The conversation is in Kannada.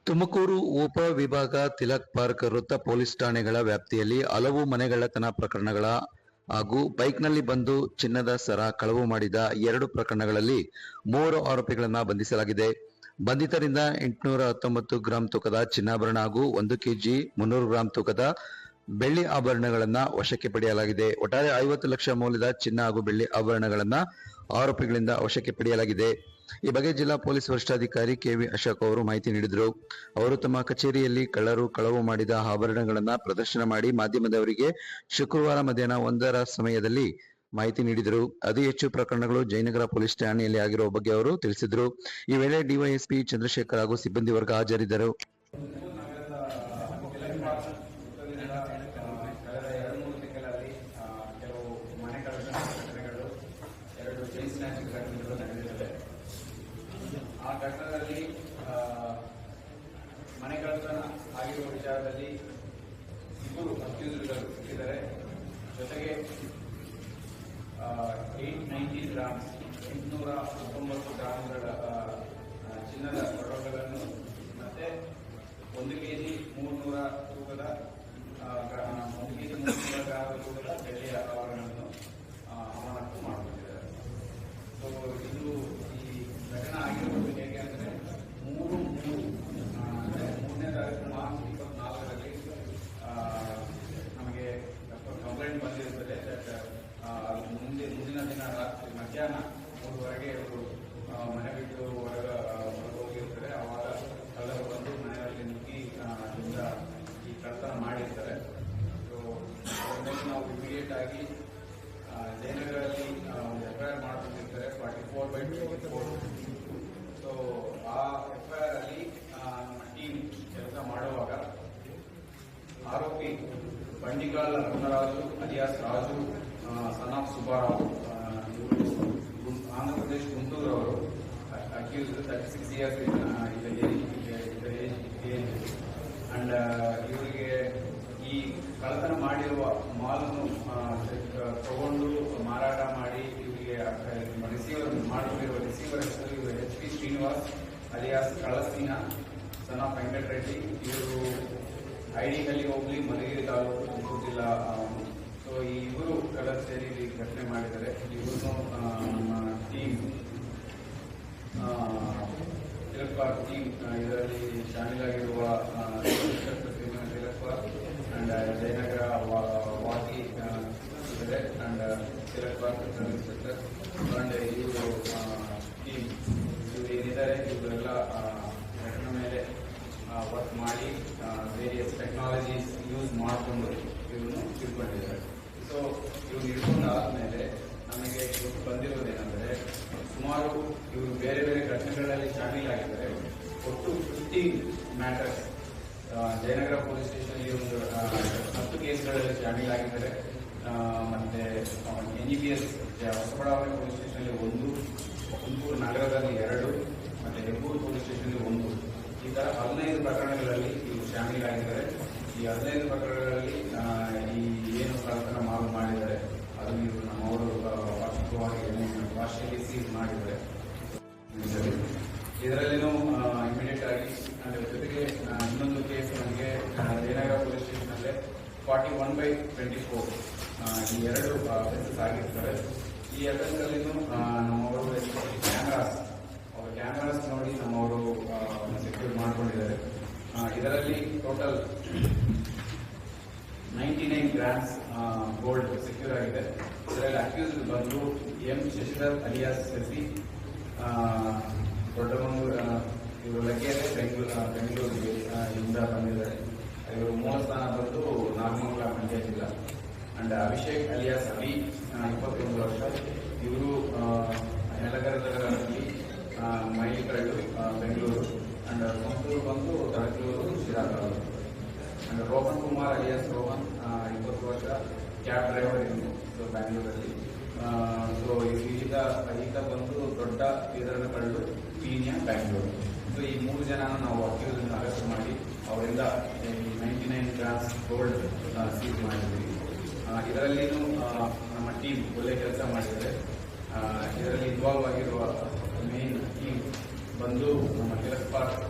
ತುಮಕೂರು ಉಪವಿಭಾಗ ತಿಲಕ್ ಪಾರ್ಕ್ ವೃತ್ತ ಪೊಲೀಸ್ ಠಾಣೆಗಳ ವ್ಯಾಪ್ತಿಯಲ್ಲಿ ಹಲವು ಮನೆಗಳ್ಳತನ ಪ್ರಕರಣಗಳ ಹಾಗೂ ಬೈಕ್ನಲ್ಲಿ ಬಂದು ಚಿನ್ನದ ಸರ ಕಳವು ಮಾಡಿದ 2 ಪ್ರಕರಣಗಳಲ್ಲಿ 3 ಆರೋಪಿಗಳನ್ನು ಬಂಧಿಸಲಾಗಿದೆ. ಬಂಧಿತರಿಂದ 819 ಗ್ರಾಂ ತೂಕದ ಚಿನ್ನಾಭರಣ ಹಾಗೂ 1 ಕೆಜಿ 300 ಗ್ರಾಂ ತೂಕದ ಬೆಳ್ಳಿ ಆಭರಣಗಳನ್ನು ವಶಕ್ಕೆ ಪಡೆಯಲಾಗಿದೆ. ಒಟ್ಟಾರೆ 50 ಲಕ್ಷ ಮೌಲ್ಯದ ಚಿನ್ನ ಹಾಗೂ ಬೆಳ್ಳಿ ಆಭರಣಗಳನ್ನು ಆರೋಪಿಗಳಿಂದ ವಶಕ್ಕೆ ಪಡೆಯಲಾಗಿದೆ. ಈ ಬಗ್ಗೆ ಜಿಲ್ಲಾ ಪೊಲೀಸ್ ವರಿಷ್ಠಾಧಿಕಾರಿ ಕೆವಿ ಅಶೋಕ್ ಅವರು ಮಾಹಿತಿ ನೀಡಿದರು. ಅವರು ತಮ್ಮ ಕಚೇರಿಯಲ್ಲಿ ಕಳ್ಳರು ಕಳವು ಮಾಡಿದ ಆಭರಣಗಳನ್ನು ಪ್ರದರ್ಶನ ಮಾಡಿ ಮಾಧ್ಯಮದವರಿಗೆ ಶುಕ್ರವಾರ ಮಧ್ಯಾಹ್ನ 1 ಸಮಯದಲ್ಲಿ ಮಾಹಿತಿ ನೀಡಿದರು. ಅತಿ ಹೆಚ್ಚು ಪ್ರಕರಣಗಳು ಜಯನಗರ ಪೊಲೀಸ್ ಠಾಣೆಯಲ್ಲಿ ಆಗಿರುವ ಬಗ್ಗೆ ಅವರು ತಿಳಿಸಿದರು. ಈ ವೇಳೆ ಡಿವೈಎಸ್ಪಿ ಚಂದ್ರಶೇಖರ್ ಹಾಗೂ ಸಿಬ್ಬಂದಿ ವರ್ಗ ಹಾಜರಿದ್ದರು. ಆ ಘಟನೆಯಲ್ಲಿ ಮನೆ ಕಳ್ಳತನ ಆಗಿರುವ ವಿಚಾರದಲ್ಲಿ 2 ಅಕ್ಯೂಸ್ಡ್ಗಳು ಇದ್ದಾರೆ. ಜೊತೆಗೆ 819 ಗ್ರಾಮ್ಸ್ 819 ಗ್ರಾಮ್ಗಳ ಚಿನ್ನದ ಒಡವೆಗಳನ್ನು ಮತ್ತೆ 1 ಕೆಜಿ 300 ತೂಕದ 1 ಕೆಜಿ 300 ಗ್ರಾಮ್ ತೂಕದ ಬೆಳ್ಳಿಯ ಆಭರಣಗಳನ್ನು ಅಮಾನತು ಮಾಡಿಕೊಂಡಿದ್ದಾರೆ. ಸೊ ಇದು ಈ ಘಟನೆ ಆಗಿರುವುದು ಹೇಗೆ ಅಂದರೆ 3ನೇ ತಾರೀಕು ಮಾರ್ಚ್ 24ರಲ್ಲಿ ನಮಗೆ ಕಂಪ್ಲೇಂಟ್ ಬಂದಿರುತ್ತದೆ. ಮುಂದಿನ ದಿನ ರಾತ್ರಿ ಮಧ್ಯಾಹ್ನ 3 ಅವರು ಮನೆ ಬಿಟ್ಟು ಹೊರಗೆ ಹೋಗಿರ್ತಾರೆ. ಆವಾಗ ಕಳ್ಳರು ಬಂದು ಮನೆಯಲ್ಲಿ ನುಗ್ಗಿ ಈ ಕಳ್ಳತನ ಮಾಡಿರ್ತಾರೆ. ಸೊ ನಾವು ಇಮಿಡಿಯೇಟ್ ಆಗಿ ಜಯನಗರಲ್ಲಿ ಎಫ್ಐಆರ್ ಮಾಡಿಕೊಂಡಿರ್ತಾರೆ 44/24. ಸೊ ಆ ಎಫ್ಐಆರ್ ಅಲ್ಲಿ ನಮ್ಮ ಟೀಮ್ ಕೆಲಸ ಮಾಡುವಾಗ ಆರೋಪಿ Bandigal Ratnaraju alias Raju son of Subbarao ಇವರು ಆಂಧ್ರಪ್ರದೇಶ ಗುಂಟೂರು ಅವರು ಅಕ್ಯೂಸ್ 36 ಇಯರ್ಸ್ ಅಂಡ್ ಇವರಿಗೆ ಈ ಕಳ್ಳತನ ಮಾಡಿರುವ ಮಾಲನ್ನು ತಗೊಂಡು ಮಾರಾಟ ಮಾಡಿ ಇವರಿಗೆ ರಿಸೀವರ್ ಮಾಡಿಕೊಂಡಿರುವ ರಿಸೀವರ್ ಹೆಸರು ಇವರು HP ಶ್ರೀನಿವಾಸ್ ಅಲಿಯಾಸ್ ಕಳಸೀನ ಸನ್ ಆಫ್ ವೆಂಕಟರೆಡ್ಡಿ. ಇವರು ಐಡಿಗಲ್ಲಿ ಹೋಗ್ಲಿ ಮಲಗಿರಿ ತಾಲೂಕು ತುಮಕೂರು ಜಿಲ್ಲಾ. ಸೊ ಈ ಇವರು ಕಳ್ಳರು ಸೇರಿ ಘಟನೆ ಮಾಡಿದ್ದಾರೆ. ಇವರು ನಮ್ಮ ಟೀಮ್ ತಿಲಕ್ ಪಾರ್ಕ್ ಟೀಮ್ ಇದರಲ್ಲಿ ಶಾಮೀಲಾಗಿರುವ ತಿಲಕ್ ಪಾರ್ಕ್ ಅಂಡ್ ಜಯನಗರ ವಾಕಿ ಇದ್ದಾರೆ and Tilak park inspector and ಇವರು ಟೀಮ್ ಇವರು ಏನಿದ್ದಾರೆ ಇವರೆಲ್ಲ ಘಟನೆ ಮೇಲೆ ವರ್ಕ್ ಮಾಡಿ ವೇರಿಯಸ್ ಟೆಕ್ನಾಲಜೀಸ್ ಯೂಸ್ ಮಾಡಿಕೊಂಡು ಇವನ್ನು ತಿಳ್ಕೊಂಡಿದ್ದಾರೆ. ಸೊ ಇವ್ರು ಹಿಡ್ಕೊಂಡಾದ್ಮೇಲೆ ನಮಗೆ ಇವತ್ತು ಬಂದಿರೋದೇನೆಂದರೆ ಸುಮಾರು ಇವರು ಬೇರೆ ಬೇರೆ ಘಟನೆಗಳಲ್ಲಿ ಶಾಮೀಲಾಗಿದ್ದಾರೆ. ಒಟ್ಟು 15 ಮ್ಯಾಟರ್ಸ್ ಜಯನಗರ ಪೊಲೀಸ್ ಸ್ಟೇಷನ್ ಒಂದು 10 ಕೇಸ್ಗಳಲ್ಲಿ ಶಾಮೀಲಾಗಿದ್ದಾರೆ. ಮತ್ತೆ NEPS Hosabadavane police station 1, Tumakuru ನಗರದಲ್ಲಿ 2 ಮತ್ತೆ ಹೆಬ್ಬೂರು ಪೊಲೀಸ್ ಸ್ಟೇಷನ್ 1. ಈ ತರ 15 ಪ್ರಕರಣಗಳಲ್ಲಿ ಇವರು ಶಾಮೀಲಾಗಿದ್ದಾರೆ. ಈ 15 ಪ್ರಕರಣಗಳಲ್ಲಿ ಈ ಏನು ಕಳ್ಳತನ ಮಾಡಿದ್ದಾರೆ ಅದನ್ನು ಇವರು ನಮ್ಮವರು ವಾರ್ಷಿಕವಾಗಿ ಭಾಷೆಯಲ್ಲಿ ಸೀಸ್ ಮಾಡಿದ್ದಾರೆ. ಇದರಲ್ಲಿನೂ ಇಮಿಡಿಯೇಟ್ ಆಗಿ ಜೊತೆಗೆ ಇನ್ನೊಂದು ಕೇಸ್ ನಮಗೆ ಜಯನಗರ ಪೊಲೀಸ್ ಸ್ಟೇಷನ್ ಅಲ್ಲೇ 41/24 ಈ 2 ಅಫೆನ್ಸಸ್ ಆಗಿರ್ತಾರೆ. ಈ ಅಫೆನ್ಸ್ ಅಲ್ಲಿನೂ ನಮ್ಮವರು ಕ್ಯಾಮರಾಸ್ ನೋಡಿ ನಮ್ಮವರು ಸೆಕ್ಯೂರ್ ಮಾಡಿಕೊಂಡಿದ್ದಾರೆ. ಇದರಲ್ಲಿ ಟೋಟಲ್ 99 ಗ್ರಾಮ್ಸ್ ಗೋಲ್ಡ್ ಸೆಕ್ಯೂರ್ ಆಗಿದೆ. ಇದರಲ್ಲಿ ಅಕ್ಯೂಸ್ಡ್ ಬಂದು M ಶಶಿಧರ್ ಅಲಿಯಾಸ್ ಶಶಿ ದೊಡ್ಡಮಂಗೂರು ಇವರು ಲಗ್ಗೆರೆ ಬೆಂಗಳೂರಿಗೆ ಇಂದ ಬಂದಿದ್ದಾರೆ. ಇವರು ಮೂಲ ಸ್ಥಾನ ಬಂದು ನಾಗಮಂಗಲ ಮಂಡ್ಯ ಜಿಲ್ಲಾ. ಅಂಡ್ ಅಭಿಷೇಕ್ ಅಲಿಯಾಸ್ ಅಭಿ 21 ವರ್ಷ. ಇವರು ನೆಲಗರದಲ್ಲಿ ಮೈಲಿಕರಳ್ಳು ಬೆಂಗಳೂರು ಅಂಡ್ ಸ್ವಂತೂರು ಬಂದು ತರಕಲೂರು ಶಿರಾ ತಾಲೂಕು. ಅಂಡ್ ರೋಹನ್ ಕುಮಾರ್ ಅಲಿಯಾಸ್ ರೋಹನ್ 20 ವರ್ಷ ಕ್ಯಾಬ್ ಡ್ರೈವರ್ ಇನ್ನು ಬ್ಯಾಂಗ್ಳೂರಲ್ಲಿ. ಸೊ ಈತ ಬಂದು ದೊಡ್ಡ ಕಳ್ಳು ಪೀಣ್ಯ ಬ್ಯಾಂಗ್ಳೂರು. ಸೊ ಈ 3 ಜನ ನಾವು ಅಕ್ಯೂಸ್ ಅರೆಸ್ಟ್ ಮಾಡಿ ಅವರಿಂದ 99 ಗ್ರಾಮ್ಸ್ ಗೋಲ್ಡ್ ಸೀಸ್ ಮಾಡಿದ್ವಿ. ಇದರಲ್ಲಿನೂ ನಮ್ಮ ಟೀಮ್ ಒಳ್ಳೆ ಕೆಲಸ ಮಾಡಿದ್ದಾರೆ. ಇದರಲ್ಲಿ ಇನ್ವಾಲ್ವ್ ಆಗಿರುವ ಮೇನ್ ಟೀಮ್ ಬಂದು ನಮ್ಮ ತಿಲಕ್ ಪಾರ್ಕ್